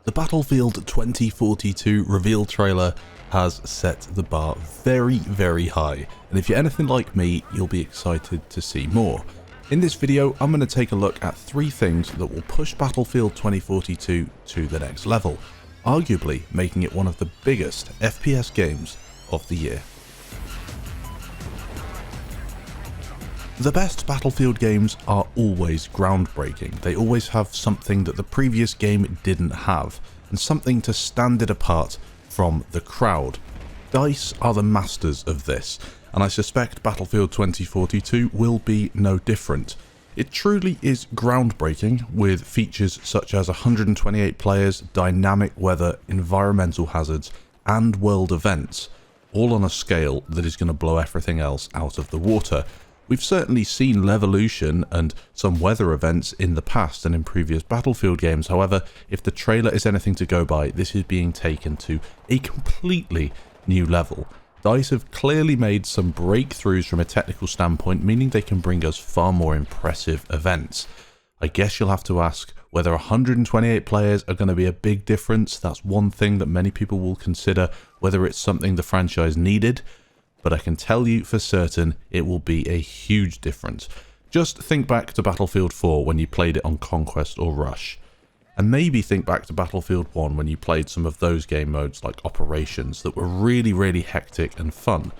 The Battlefield 2042 reveal trailer has set the bar very, very high, and if you're anything like me, you'll be excited to see more. In this video, I'm going to take a look at 3 things that will push Battlefield 2042 to the next level, arguably making it one of the biggest FPS games of the year. The best Battlefield games are always groundbreaking. They always have something that the previous game didn't have, and something to stand it apart from the crowd. DICE are the masters of this, and I suspect Battlefield 2042 will be no different. It truly is groundbreaking, with features such as 128 players, dynamic weather, environmental hazards, and world events, all on a scale that is going to blow everything else out of the water. We've certainly seen Levolution and some weather events in the past and in previous Battlefield games. However, if the trailer is anything to go by, this is being taken to a completely new level. DICE have clearly made some breakthroughs from a technical standpoint, meaning they can bring us far more impressive events. I guess you'll have to ask whether 128 players are going to be a big difference. That's one thing that many people will consider, whether it's something the franchise needed. But I can tell you for certain it will be a huge difference. Just think back to Battlefield 4 when you played it on Conquest or Rush. And maybe think back to Battlefield 1 when you played some of those game modes like Operations that were really, really hectic and fun.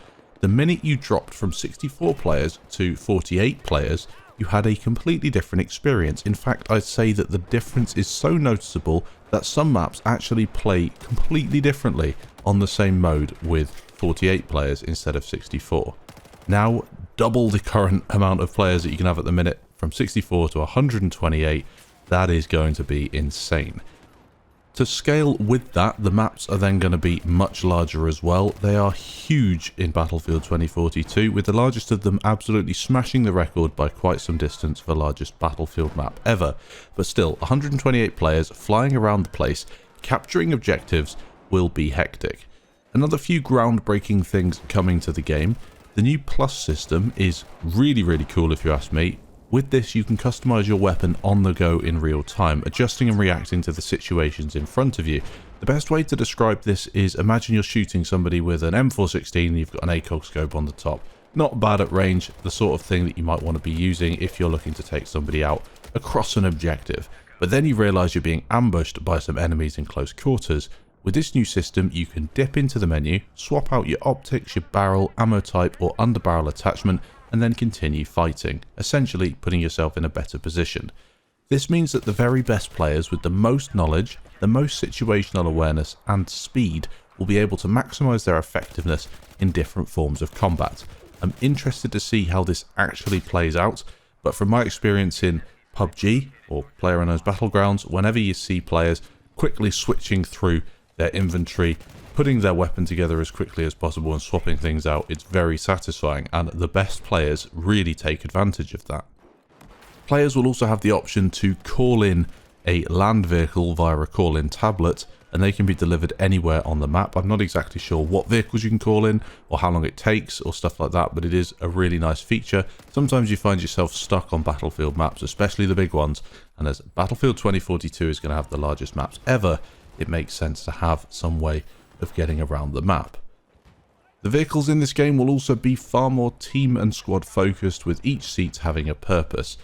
The minute you dropped from 64 players to 48 players, you had a completely different experience. In fact, I'd say that the difference is so noticeable that some maps actually play completely differently on the same mode with 48 players instead of 64. Now, double the current amount of players that you can have at the minute, from 64 to 128, that is going to be insane. To scale with that, the maps are then going to be much larger as well. They are huge in Battlefield 2042, with the largest of them absolutely smashing the record by quite some distance for the largest Battlefield map ever. But still, 128 players flying around the place, capturing objectives, will be hectic. Another few groundbreaking things coming to the game. The new Plus system is really, really cool if you ask me. With this, you can customize your weapon on the go in real time, adjusting and reacting to the situations in front of you. The best way to describe this is, imagine you're shooting somebody with an M416 and you've got an ACOG scope on the top. Not bad at range, the sort of thing that you might want to be using if you're looking to take somebody out across an objective. But then you realize you're being ambushed by some enemies in close quarters. With this new system, you can dip into the menu, swap out your optics, your barrel, ammo type or underbarrel attachment, and then continue fighting, essentially putting yourself in a better position. This means that the very best players with the most knowledge, the most situational awareness and speed will be able to maximize their effectiveness in different forms of combat. I'm interested to see how this actually plays out, but from my experience in PUBG, or PlayerUnknown's Battlegrounds, whenever you see players quickly switching through their inventory, putting their weapon together as quickly as possible and swapping things out, it's very satisfying, and the best players really take advantage of that. Players will also have the option to call in a land vehicle via a call-in tablet, and they can be delivered anywhere on the map. I'm not exactly sure what vehicles you can call in or how long it takes or stuff like that, but it is a really nice feature. Sometimes you find yourself stuck on Battlefield maps, especially the big ones, and as Battlefield 2042 is going to have the largest maps ever, it makes sense to have some way of getting around the map. The vehicles in this game will also be far more team and squad focused, with each seat having a purpose.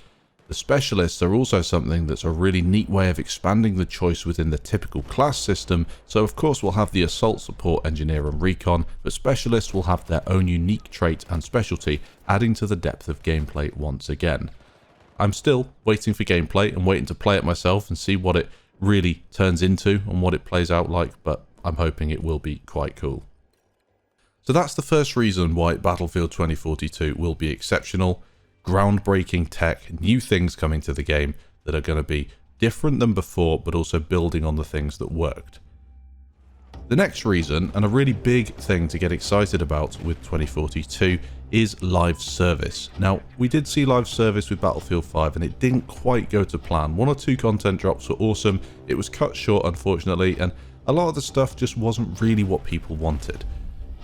The specialists are also something that's a really neat way of expanding the choice within the typical class system, so of course we'll have the assault, support, engineer and recon, but specialists will have their own unique trait and specialty, adding to the depth of gameplay once again. I'm still waiting for gameplay and waiting to play it myself and see what it really turns into and what it plays out like, but I'm hoping it will be quite cool. So that's the first reason why Battlefield 2042 will be exceptional. Groundbreaking tech, new things coming to the game that are going to be different than before, but also building on the things that worked. The next reason, and a really big thing to get excited about with 2042, is live service. Now, we did see live service with Battlefield 5 and it didn't quite go to plan. 1 or 2 content drops were awesome, it was cut short unfortunately, and a lot of the stuff just wasn't really what people wanted.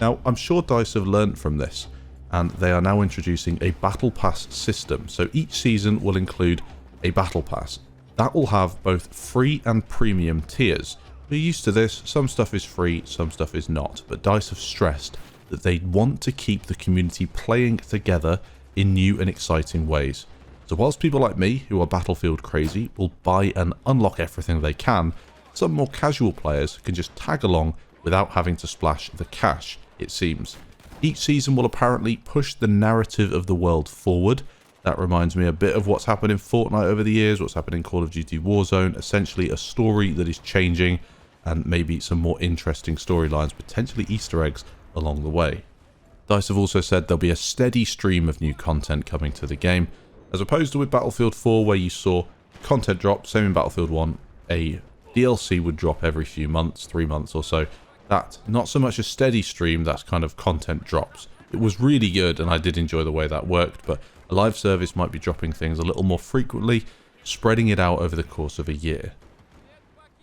Now, I'm sure DICE have learnt from this, and they are now introducing a battle pass system. So each season will include a battle pass. That will have both free and premium tiers. We're used to this, some stuff is free, some stuff is not, but DICE have stressed that they want to keep the community playing together in new and exciting ways. So whilst people like me, who are Battlefield crazy, will buy and unlock everything they can, some more casual players can just tag along without having to splash the cash, it seems. Each season will apparently push the narrative of the world forward. That reminds me a bit of what's happened in Fortnite over the years, what's happened in Call of Duty Warzone, essentially a story that is changing and maybe some more interesting storylines, potentially Easter eggs along the way. DICE have also said there'll be a steady stream of new content coming to the game, as opposed to with Battlefield 4 where you saw content drop, same in Battlefield 1, a DLC would drop every few months, 3 months or so. That's not so much a steady stream, that's kind of content drops. It was really good and I did enjoy the way that worked, but a live service might be dropping things a little more frequently, spreading it out over the course of a year.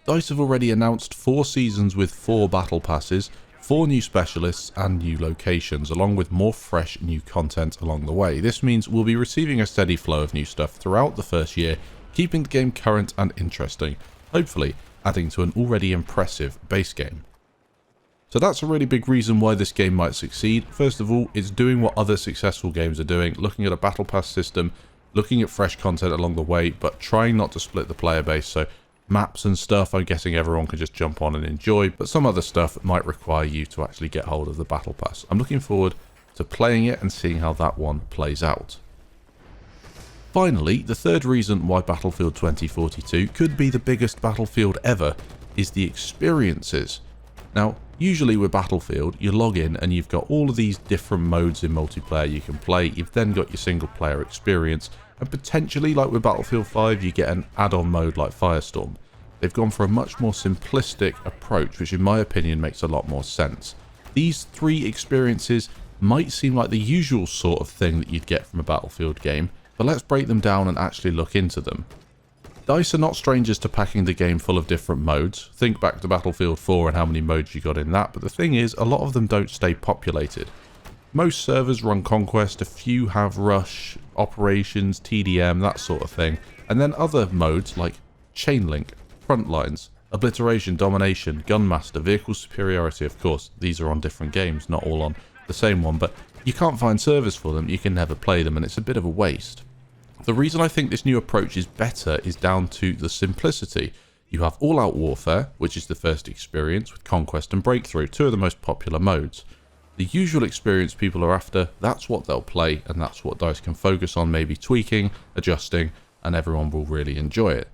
DICE have already announced 4 seasons with 4 battle passes, 4 new specialists and new locations, along with more fresh new content along the way. This means we'll be receiving a steady flow of new stuff throughout the first year, keeping the game current and interesting, hopefully adding to an already impressive base game. So that's a really big reason why this game might succeed. First of all, it's doing what other successful games are doing, looking at a battle pass system, looking at fresh content along the way, but trying not to split the player base. So maps and stuff, I'm guessing everyone can just jump on and enjoy, but some other stuff might require you to actually get hold of the battle pass. I'm looking forward to playing it and seeing how that one plays out. Finally, the third reason why Battlefield 2042 could be the biggest Battlefield ever is the experiences. Now, usually with Battlefield, you log in and you've got all of these different modes in multiplayer you can play. You've then got your single player experience, and potentially, like with Battlefield 5, you get an add-on mode like Firestorm. They've gone for a much more simplistic approach, which in my opinion makes a lot more sense. These 3 experiences might seem like the usual sort of thing that you'd get from a Battlefield game, but let's break them down and actually look into them. DICE are not strangers to packing the game full of different modes. Think back to Battlefield 4 and how many modes you got in that, but the thing is, a lot of them don't stay populated. Most servers run Conquest, a few have Rush, Operations, TDM, that sort of thing, and then other modes like Chainlink, Frontlines, Obliteration, Domination, Gunmaster, Vehicle Superiority. Of course, these are on different games, not all on the same one, but you can't find servers for them, you can never play them, and it's a bit of a waste. The reason I think this new approach is better is down to the simplicity. You have All-Out Warfare, which is the first experience, with Conquest and Breakthrough, 2 of the most popular modes. The usual experience people are after, that's what they'll play, and that's what DICE can focus on, maybe tweaking, adjusting, and everyone will really enjoy it.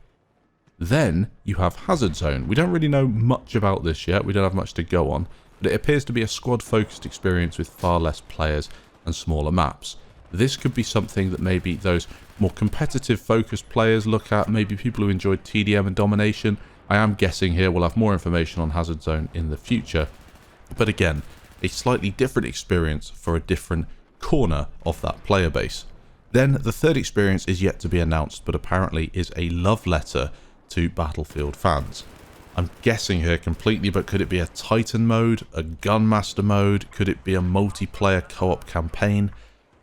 Then you have Hazard Zone. We don't really know much about this yet, we don't have much to go on, but it appears to be a squad-focused experience with far less players and smaller maps. This could be something that maybe those more competitive focused players look at, maybe people who enjoyed TDM and Domination. I am guessing here we'll have more information on Hazard Zone in the future, but again, a slightly different experience for a different corner of that player base. Then the third experience is yet to be announced, but apparently is a love letter to Battlefield fans. I'm guessing here completely, but could it be a Titan mode, a Gunmaster mode? Could it be a multiplayer co-op campaign?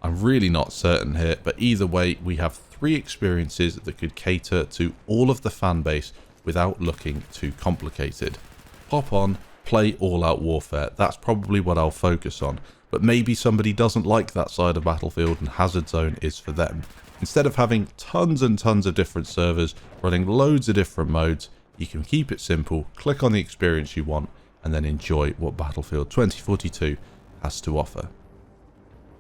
I'm really not certain here, but either way, we have 3 experiences that could cater to all of the fan base without looking too complicated. Hop on, play All-Out Warfare, that's probably what I'll focus on, but maybe somebody doesn't like that side of Battlefield and Hazard Zone is for them. Instead of having tons and tons of different servers running loads of different modes, you can keep it simple, click on the experience you want, and then enjoy what Battlefield 2042 has to offer.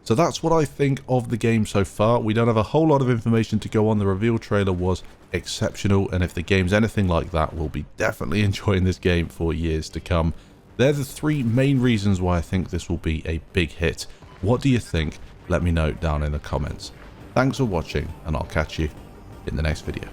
So that's what I think of the game so far. We don't have a whole lot of information to go on. The reveal trailer was exceptional, and if the game's anything like that, we'll be definitely enjoying this game for years to come. They're the 3 main reasons why I think this will be a big hit. What do you think? Let me know down in the comments. Thanks for watching, and I'll catch you in the next video.